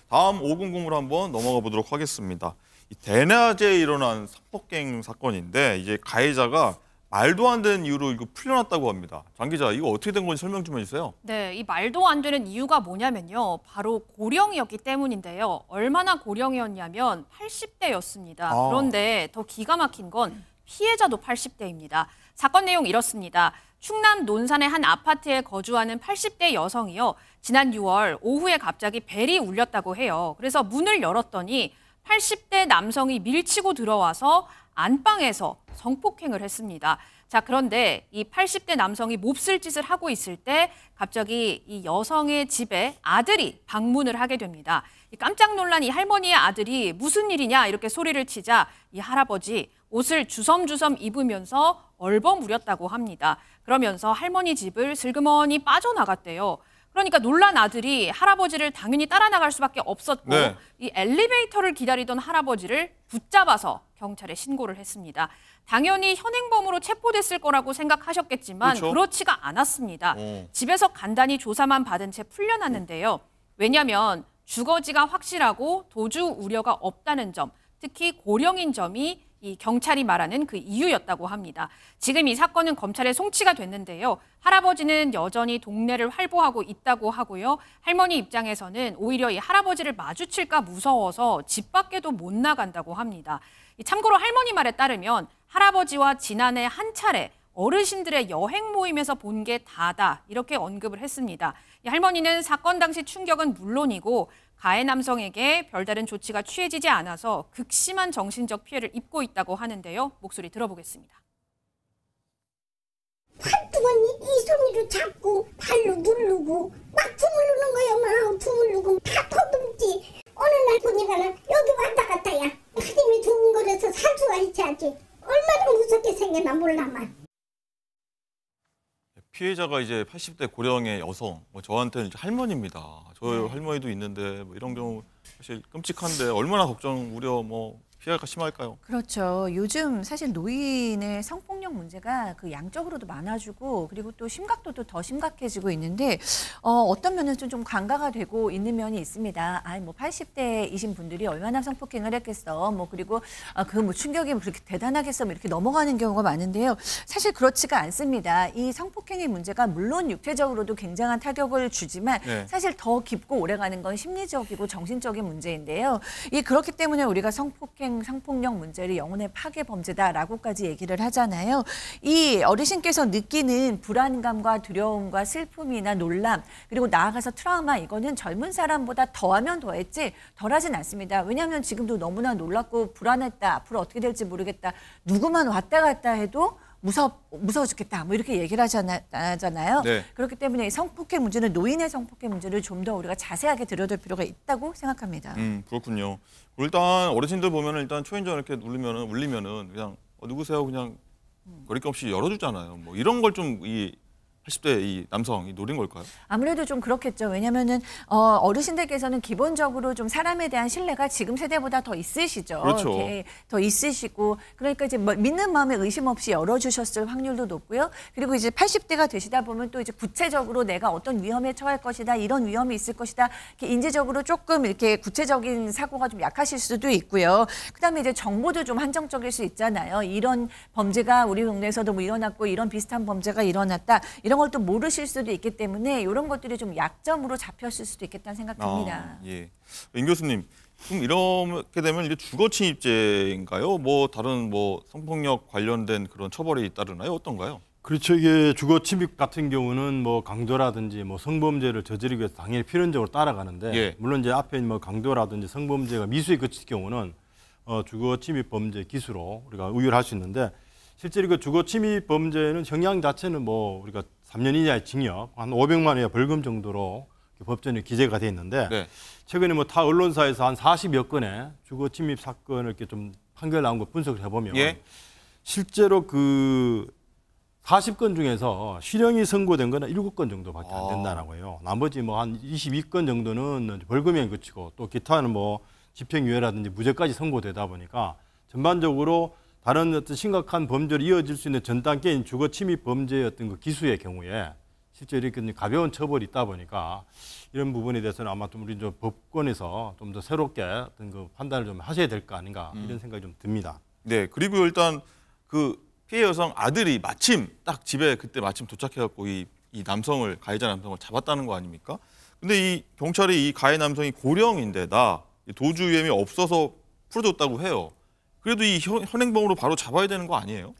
다음 500으로 한번 넘어가 보도록 하겠습니다. 이 대낮에 일어난 성폭행 사건인데 이제 가해자가 말도 안 되는 이유로 이거 풀려났다고 합니다. 장 기자, 이거 어떻게 된 건지 설명 좀 해주세요. 네, 이 말도 안 되는 이유가 뭐냐면요. 바로 고령이었기 때문인데요. 얼마나 고령이었냐면 80대였습니다. 그런데 더 기가 막힌 건 피해자도 80대입니다. 사건 내용 이렇습니다. 충남 논산의 한 아파트에 거주하는 80대 여성이요. 지난 6월 오후에 갑자기 벨이 울렸다고 해요. 그래서 문을 열었더니 80대 남성이 밀치고 들어와서 안방에서 성폭행을 했습니다. 자, 그런데 이 80대 남성이 몹쓸 짓을 하고 있을 때 갑자기 이 여성의 집에 아들이 방문을 하게 됩니다. 깜짝 놀란 이 할머니의 아들이 무슨 일이냐 이렇게 소리를 치자 이 할아버지 옷을 주섬주섬 입으면서 얼버무렸다고 합니다. 그러면서 할머니 집을 슬그머니 빠져나갔대요. 그러니까 놀란 아들이 할아버지를 당연히 따라 나갈 수밖에 없었고 이 엘리베이터를 기다리던 할아버지를 붙잡아서 경찰에 신고를 했습니다. 당연히 현행범으로 체포됐을 거라고 생각하셨겠지만 그렇지가 않았습니다. 집에서 간단히 조사만 받은 채 풀려났는데요. 왜냐하면 주거지가 확실하고 도주 우려가 없다는 점, 특히 고령인 점이 이 경찰이 말하는 그 이유였다고 합니다. 지금 이 사건은 검찰에 송치가 됐는데요. 할아버지는 여전히 동네를 활보하고 있다고 하고요. 할머니 입장에서는 오히려 이 할아버지를 마주칠까 무서워서 집 밖에도 못 나간다고 합니다. 참고로 할머니 말에 따르면 할아버지와 지난해 한 차례 어르신들의 여행 모임에서 본 게 다다 이렇게 언급을 했습니다. 이 할머니는 사건 당시 충격은 물론이고 가해 남성에게 별다른 조치가 취해지지 않아서 극심한 정신적 피해를 입고 있다고 하는데요. 목소리 들어보겠습니다. 팔뚝은 이 손으로 잡고 발로 누르고 막 주물르는 거야. 막 주물르고 다 터듬지. 어느 날 보니까는 여기 왔다 갔다야. 가슴이 두근거려서 살 수가 있지 않지. 얼마나 무섭게 생겼나 몰라만. 피해자가 이제 80대 고령의 여성, 저한테는 이제 할머니입니다. 저 할머니도 있는데 이런 경우 사실 끔찍한데 얼마나 걱정, 우려, 피해가 심할까요? 그렇죠. 요즘 사실 노인의 성폭력 문제가 그 양적으로도 많아지고 그리고 또 심각도도 더 심각해지고 있는데 어떤 면에서 좀 간과가 되고 있는 면이 있습니다. 80대이신 분들이 얼마나 성폭행을 했겠어. 그리고 그 충격이 그렇게 대단하겠어. 이렇게 넘어가는 경우가 많은데요. 사실 그렇지가 않습니다. 이 성폭행의 문제가 물론 육체적으로도 굉장한 타격을 주지만 사실 더 깊고 오래가는 건 심리적이고 정신적인 문제인데요. 그렇기 때문에 우리가 성폭력 문제를 영혼의 파괴 범죄다라고까지 얘기를 하잖아요. 이 어르신께서 느끼는 불안감과 두려움과 슬픔이나 놀람 그리고 나아가서 트라우마 이거는 젊은 사람보다 더하면 더했지 덜하진 않습니다. 왜냐하면 지금도 너무나 놀랍고 불안했다. 앞으로 어떻게 될지 모르겠다. 누구만 왔다 갔다 해도 무서워 죽겠다. 이렇게 얘기를 하잖아요. 그렇기 때문에 이 성폭행 문제는 노인의 성폭행 문제를 좀 더 우리가 자세하게 들여다볼 필요가 있다고 생각합니다. 그렇군요. 일단 어르신들 보면은 일단 초인종 이렇게 울리면은 그냥 누구세요? 그냥 거리낌 없이 열어주잖아요. 이런 걸 좀 이 80대 이 남성이 노린 걸까요? 아무래도 좀 그렇겠죠. 왜냐면은 어르신들께서는 기본적으로 좀 사람에 대한 신뢰가 지금 세대보다 더 있으시죠. 그렇죠. 더 있으시고 그러니까 이제 믿는 마음에 의심 없이 열어주셨을 확률도 높고요. 그리고 이제 80대가 되시다 보면 또 이제 구체적으로 내가 어떤 위험에 처할 것이다, 이런 위험이 있을 것이다. 이렇게 인지적으로 조금 이렇게 구체적인 사고가 좀 약하실 수도 있고요. 그다음에 이제 정보도 좀 한정적일 수 있잖아요. 이런 범죄가 우리 동네에서도 일어났고 이런 비슷한 범죄가 일어났다. 이런 걸 또 모르실 수도 있기 때문에 이런 것들이 좀 약점으로 잡혔을 수도 있겠다는 생각합니다. 임 교수님, 그럼 이렇게 되면 이제 주거침입죄인가요? 다른 성폭력 관련된 그런 처벌이 따르나요? 어떤가요? 그렇죠. 이게 주거침입 같은 경우는 강도라든지 성범죄를 저지르기 위해서 당연히 필연적으로 따라가는데 물론 이제 앞에 강도라든지 성범죄가 미수에 그칠 경우는 주거침입 범죄 기수로 우리가 의율할 수 있는데 실제로 그 주거침입 범죄는 형량 자체는 우리가 3년 이하의 징역, 한 500만 원의 벌금 정도로 법전에 기재가 돼 있는데 최근에 타 언론사에서 한 40여 건의 주거침입 사건을 이렇게 좀 판결 나온 거 분석을 해보면 실제로 그 40건 중에서 실형이 선고된 거는 7건 정도밖에 안 된다라고 해요. 나머지 한 22건 정도는 벌금형이 그치고 또 기타는 집행유예라든지 무죄까지 선고되다 보니까 전반적으로 다른 어떤 심각한 범죄로 이어질 수 있는 전 단계인 주거침입 범죄의 어떤 그 기수의 경우에 실제 이렇게 가벼운 처벌이 있다 보니까 이런 부분에 대해서는 아마 좀 우리 좀 법권에서 좀 더 새롭게 어떤 그 판단을 좀 하셔야 될 거 아닌가 이런 생각이 좀 듭니다. 네, 그리고 일단 그 피해 여성 아들이 마침 딱 집에 그때 마침 도착해갖고 이 남성을 가해자 남성을 잡았다는 거 아닙니까? 근데 이 경찰이 이 가해 남성이 고령인데다 도주 위험이 없어서 풀어줬다고 해요. 그래도 이 현행범으로 바로 잡아야 되는 거 아니에요?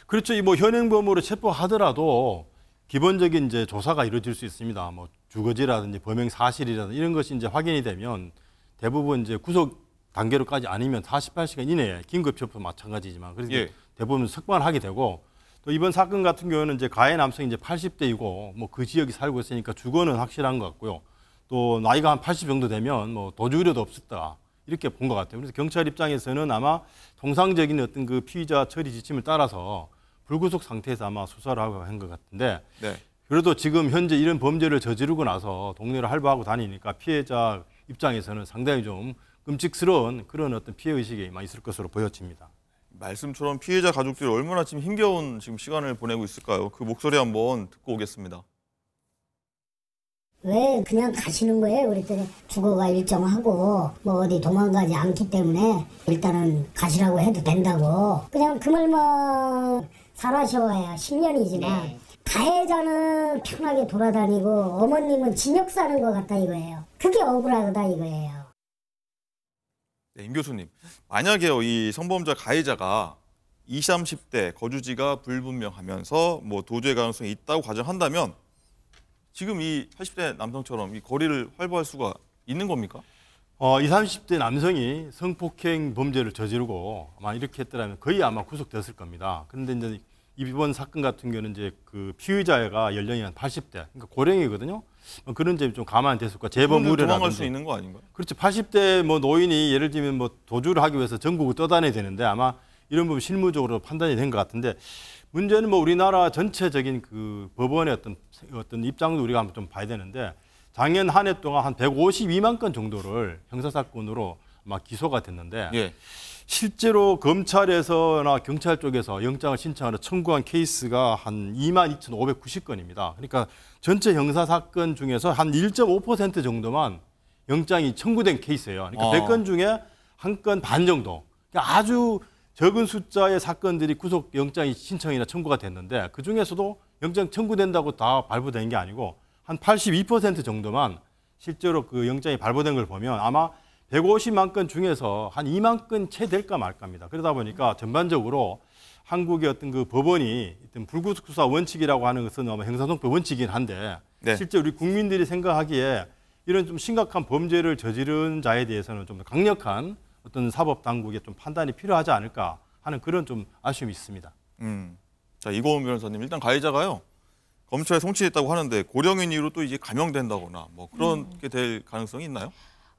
그렇죠. 이 뭐 현행범으로 체포하더라도 기본적인 이제 조사가 이루어질 수 있습니다. 뭐 주거지라든지 범행 사실이라든지 이런 것이 이제 확인이 되면 대부분 이제 구속 단계로까지 아니면 48시간 이내에 긴급 체포 마찬가지지만 그래서 예. 대부분 석방을 하게 되고 또 이번 사건 같은 경우는 이제 가해 남성이 이제 80대이고 뭐 그 지역에 살고 있으니까 주거는 확실한 것 같고요. 또 나이가 한 80 정도 되면 뭐 도주 우려도 없었다. 이렇게 본 것 같아요. 그래서 경찰 입장에서는 아마 통상적인 어떤 그 피의자 처리 지침을 따라서 불구속 상태에서 아마 수사를 하고 한 것 같은데 네. 그래도 지금 현재 이런 범죄를 저지르고 나서 동네를 활보하고 다니니까 피해자 입장에서는 상당히 좀 끔찍스러운 그런 어떤 피해 의식이 많이 있을 것으로 보여집니다. 말씀처럼 피해자 가족들이 얼마나 지금 힘겨운 지금 시간을 보내고 있을까요? 그 목소리 한번 듣고 오겠습니다. 왜 그냥 가시는 거예요? 그랬더니 주거가 일정하고 뭐 어디 도망가지 않기 때문에 일단은 가시라고 해도 된다고. 그냥 그 말만 살아셔야 10년이지만 가해자는 편하게 돌아다니고 어머님은 징역 사는 것 같다 이거예요. 그게 억울하다 이거예요. 네, 임 교수님, 만약에요 이 성범죄 가해자가 20, 30대 거주지가 불분명하면서 뭐 도주의 가능성이 있다고 가정한다면 지금 이 80대 남성처럼 이 거리를 활보할 수가 있는 겁니까? 20, 30대 남성이 성폭행 범죄를 저지르고 아마 이렇게 했더라면 거의 아마 구속됐을 겁니다. 그런데 이제 이번 사건 같은 경우는 이제 그 피의자가 연령이 한 80대, 그러니까 고령이거든요. 그런 점이 좀 감안됐을 거예요. 재범 우려라든지. 도망갈 수 있는 거 아닌가요? 그렇죠. 80대 뭐 노인이 예를 들면 뭐 도주를 하기 위해서 전국을 떠다녀야 되는데 아마 이런 부분 실무적으로 판단이 된 것 같은데 문제는 뭐 우리나라 전체적인 그 법원의 어떤 입장도 우리가 한번 좀 봐야 되는데 작년 한 해 동안 한 152만 건 정도를 형사사건으로 아마 기소가 됐는데 예. 실제로 검찰에서나 경찰 쪽에서 영장을 신청하러 청구한 케이스가 한 22,590건입니다. 그러니까 전체 형사사건 중에서 한 1.5% 정도만 영장이 청구된 케이스예요. 그러니까 100건 중에 한 건 반 정도. 그러니까 아주 적은 숫자의 사건들이 구속 영장이 신청이나 청구가 됐는데 그중에서도 영장 청구된다고 다 발부된 게 아니고 한 82% 정도만 실제로 그 영장이 발부된 걸 보면 아마 150만 건 중에서 한 2만 건 채 될까 말까입니다. 그러다 보니까 전반적으로 한국의 어떤 그 법원이 어떤 불구속 수사 원칙이라고 하는 것은 아마 형사소송법 원칙이긴 한데 네. 실제 우리 국민들이 생각하기에 이런 좀 심각한 범죄를 저지른 자에 대해서는 좀 강력한 어떤 사법 당국의 좀 판단이 필요하지 않을까 하는 그런 좀 아쉬움이 있습니다. 자, 이고은 변호사님, 일단 가해자가요 검찰에 송치됐다고 하는데 고령인 이후로 또 이제 감형된다거나 뭐 그렇게 될 가능성이 있나요?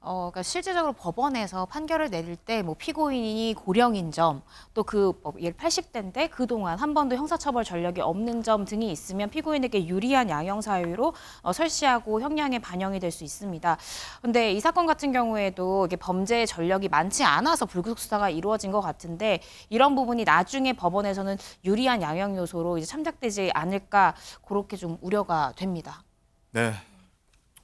그러니까 실질적으로 법원에서 판결을 내릴 때 뭐 피고인이 고령인 점, 또 그 80대인데 그동안 한 번도 형사처벌 전력이 없는 점 등이 있으면 피고인에게 유리한 양형 사유로 설시하고 형량에 반영이 될 수 있습니다. 그런데 이 사건 같은 경우에도 이게 범죄 전력이 많지 않아서 불구속 수사가 이루어진 것 같은데 이런 부분이 나중에 법원에서는 유리한 양형 요소로 이제 참작되지 않을까 그렇게 좀 우려가 됩니다. 네.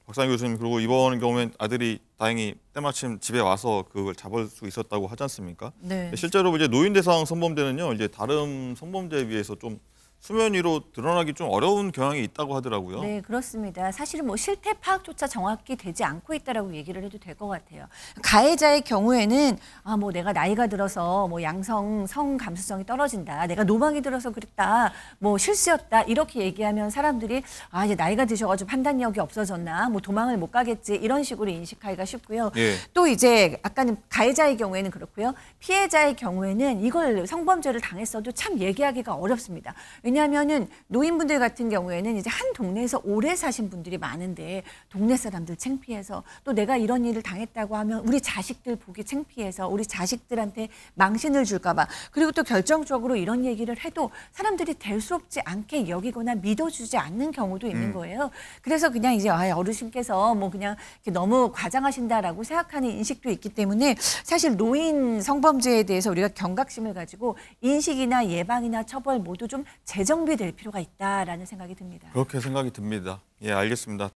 박상희 교수님, 그리고 이번 경우엔 아들이 다행히 때마침 집에 와서 그걸 잡을 수 있었다고 하지 않습니까? 네. 실제로 이제 노인 대상 성범죄는요, 이제 다른 성범죄에 비해서 좀 수면 위로 드러나기 좀 어려운 경향이 있다고 하더라고요. 네, 그렇습니다. 사실은 뭐 실태 파악조차 정확히 되지 않고 있다라고 얘기를 해도 될 것 같아요. 가해자의 경우에는 뭐 내가 나이가 들어서 뭐 성 감수성이 떨어진다. 내가 노망이 들어서 그랬다. 뭐 실수였다. 이렇게 얘기하면 사람들이 이제 나이가 드셔가지고 판단력이 없어졌나. 뭐 도망을 못 가겠지. 이런 식으로 인식하기가 쉽고요. 예. 또 이제 아까는 가해자의 경우에는 그렇고요. 피해자의 경우에는 이걸 성범죄를 당했어도 참 얘기하기가 어렵습니다. 왜냐하면은 노인분들 같은 경우에는 이제 한 동네에서 오래 사신 분들이 많은데 동네 사람들 창피해서 또 내가 이런 일을 당했다고 하면 우리 자식들 보기 창피해서 우리 자식들한테 망신을 줄까 봐 그리고 또 결정적으로 이런 얘기를 해도 사람들이 대수롭지 않게 여기거나 믿어주지 않는 경우도 있는 거예요. 그래서 그냥 이제 어르신께서 뭐 그냥 이렇게 너무 과장하신다라고 생각하는 인식도 있기 때문에 사실 노인 성범죄에 대해서 우리가 경각심을 가지고 인식이나 예방이나 처벌 모두 좀 재정비될 필요가 있다라는 생각이 듭니다. 그렇게 생각이 듭니다. 예, 알겠습니다.